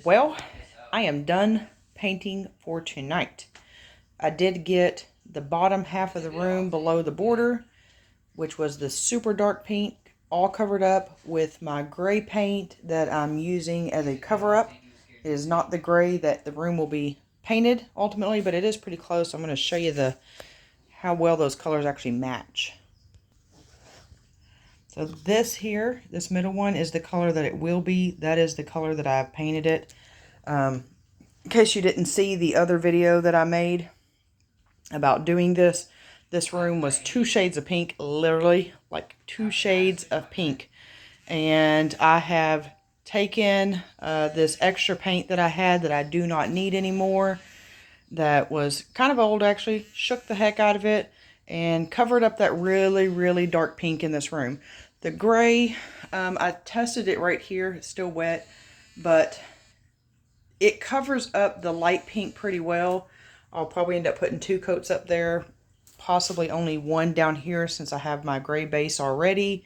Well, I am done painting for tonight. I did get the bottom half of the room below the border, which was the super dark pink, all covered up with my gray paint that I'm using as a cover up. It is not the gray that the room will be painted ultimately, but it is pretty close. I'm going to show you how well those colors actually match. So this here, this middle one, is the color that it will be. That is the color that I've painted it. In case you didn't see the other video that I made about doing this room was 2 shades of pink, literally like 2 shades of pink. And I have taken this extra paint that I had that I do not need anymore, that was kind of old actually, shook the heck out of it, and covered up that really dark pink in this room. The gray, I tested it right here, it's still wet, but it covers up the light pink pretty well. I'll probably end up putting 2 coats up there, possibly only 1 down here since I have my gray base already.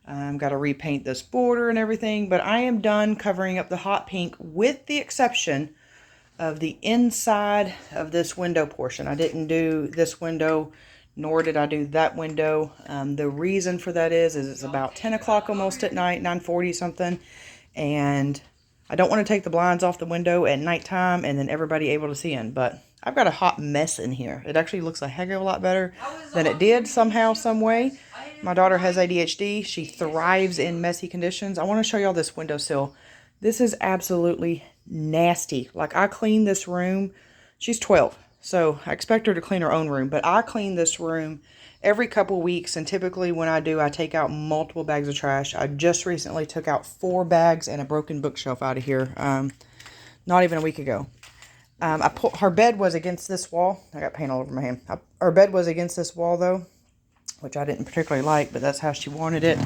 Got to repaint this border and everything, but I am done covering up the hot pink with the exception of the inside of this window portion. I didn't do this window, nor did I do that window. The reason for that is it's about 10 o'clock almost at night, 9:40 something, and I don't want to take the blinds off the window at nighttime and then everybody able to see in, but I've got a hot mess in here. It actually looks a heck of a lot better than it did somehow, some way. My daughter has ADHD. She thrives in messy conditions. I want to show y'all this windowsill. This is absolutely nasty. Like, I clean this room. She's 12, so I expect her to clean her own room, but I clean this room every couple weeks, and typically when I do, I take out multiple bags of trash. I just recently took out 4 bags and a broken bookshelf out of here, not even a week ago. Her bed was against this wall. I got paint all over my hand. Her bed was against this wall though, which I didn't particularly like, but that's how she wanted it.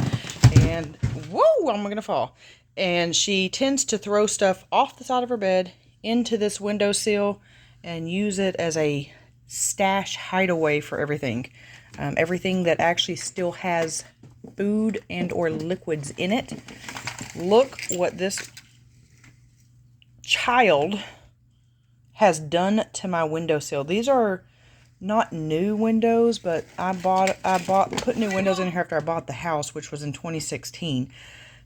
And whoa, I'm gonna fall. And she tends to throw stuff off the side of her bed into this windowsill and use it as a stash hideaway for everything. Everything that actually still has food and or liquids in it. Look what this child has done to my windowsill. These are not new windows, but I put new windows in here after I bought the house, which was in 2016.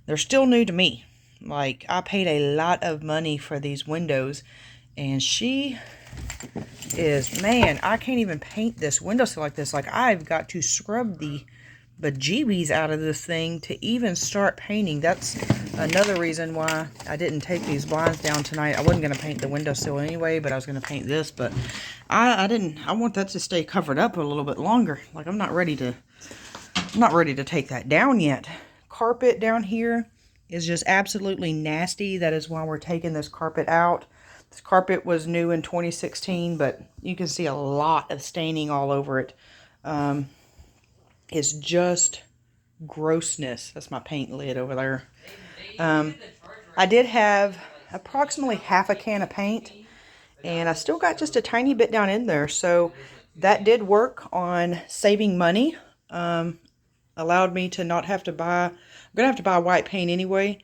They're still new to me. Like, I paid a lot of money for these windows, and she is, man, I can't even paint this windowsill like this. Like, I've got to scrub the bejeebies out of this thing to even start painting. That's another reason why I didn't take these blinds down tonight. I wasn't going to paint the windowsill anyway, but I was going to paint this, but I want that to stay covered up a little bit longer. Like, I'm not ready to take that down yet. Carpet down here is just absolutely nasty. That is why we're taking this carpet out. This carpet was new in 2016, but you can see a lot of staining all over it. It's just grossness. That's my paint lid over there. I did have approximately half a can of paint, and I still got just a tiny bit down in there. So that did work on saving money. Allowed me to not have to buy, I'm going to have to buy white paint anyway.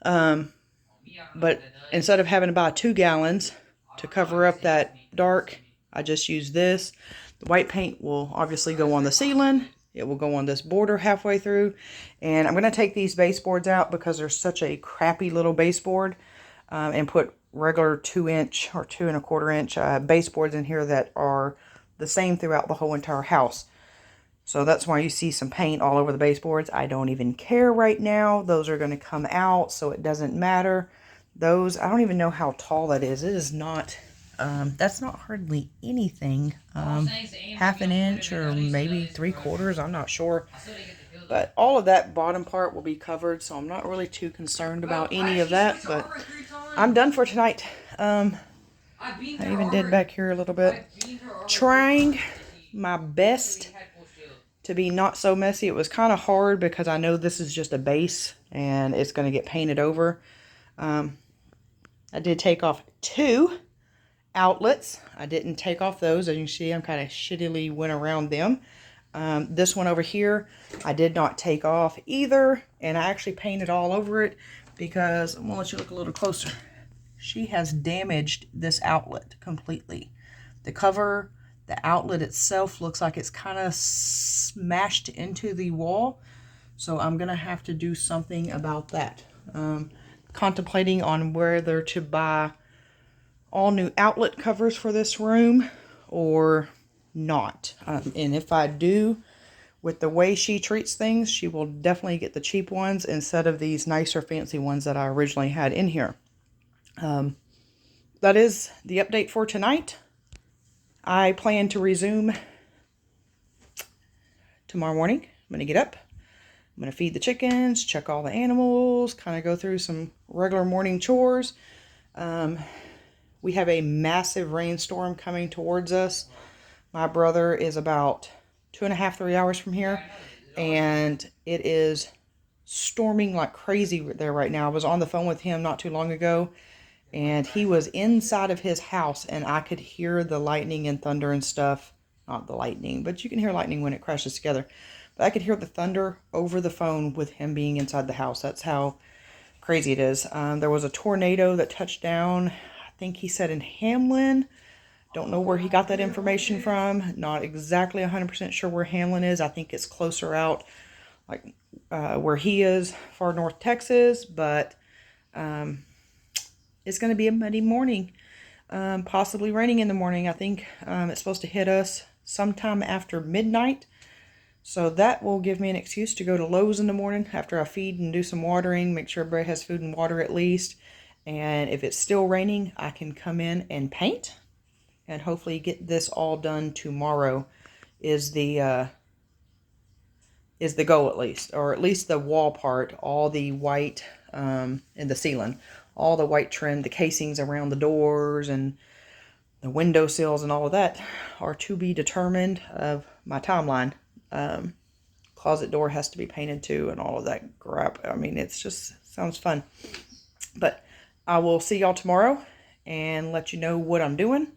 But instead of having to buy 2 gallons to cover up that dark, I just use this. The white paint will obviously go on the ceiling. It will go on this border halfway through. And I'm going to take these baseboards out because they're such a crappy little baseboard, and put regular 2-inch or 2 1/4-inch baseboards in here that are the same throughout the whole entire house. So that's why you see some paint all over the baseboards. I don't even care right now. Those are going to come out, so it doesn't matter. Those, I don't even know how tall that is. It is not, that's not hardly anything. Half an inch or maybe 3/4, I'm not sure. But all of that bottom part will be covered, so I'm not really too concerned about any of that. But I'm done for tonight. I even did back here a little bit. Trying my best to be not so messy. It was kind of hard because I know this is just a base and it's going to get painted over. I did take off 2 outlets. I didn't take off those. As you can see, I'm kind of shittily went around them. This one over here, I did not take off either. And I actually painted all over it because I'm going to let you look a little closer. she has damaged this outlet completely. The cover, the outlet itself looks like it's kind of smashed into the wall. So I'm going to have to do something about that. Contemplating on whether to buy all new outlet covers for this room or not. And if I do, with the way she treats things, she will definitely get the cheap ones instead of these nicer fancy ones that I originally had in here. That is the update for tonight. I plan to resume tomorrow morning. I'm going to get up. I'm going to feed the chickens, check all the animals, kind of go through some regular morning chores. We have a massive rainstorm coming towards us. My brother is about 2.5, 3 hours from here, and it is storming like crazy there right now. I was on the phone with him not too long ago, and he was inside of his house, and I could hear the lightning and thunder and stuff. Not the lightning, but you can hear lightning when it crashes together. But I could hear the thunder over the phone with him being inside the house. That's how crazy it is. There was a tornado that touched down, I think he said in Hamlin. Don't know where he got that information from. Not exactly 100% sure where Hamlin is. I think it's closer out, like where he is, far north Texas. But it's going to be a muddy morning. Possibly raining in the morning. I think it's supposed to hit us sometime after midnight. So that will give me an excuse to go to Lowe's in the morning after I feed and do some watering. Make sure everybody has food and water at least. And if it's still raining, I can come in and paint. And hopefully get this all done tomorrow is the goal at least. Or at least the wall part, all the white in the ceiling. All the white trim, the casings around the doors and the window sills and all of that are to be determined of my timeline. Closet door has to be painted too and all of that crap. I mean, it's just sounds fun. But I will see y'all tomorrow and let you know what I'm doing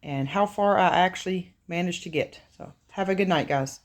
and how far I actually managed to get. So have a good night, guys.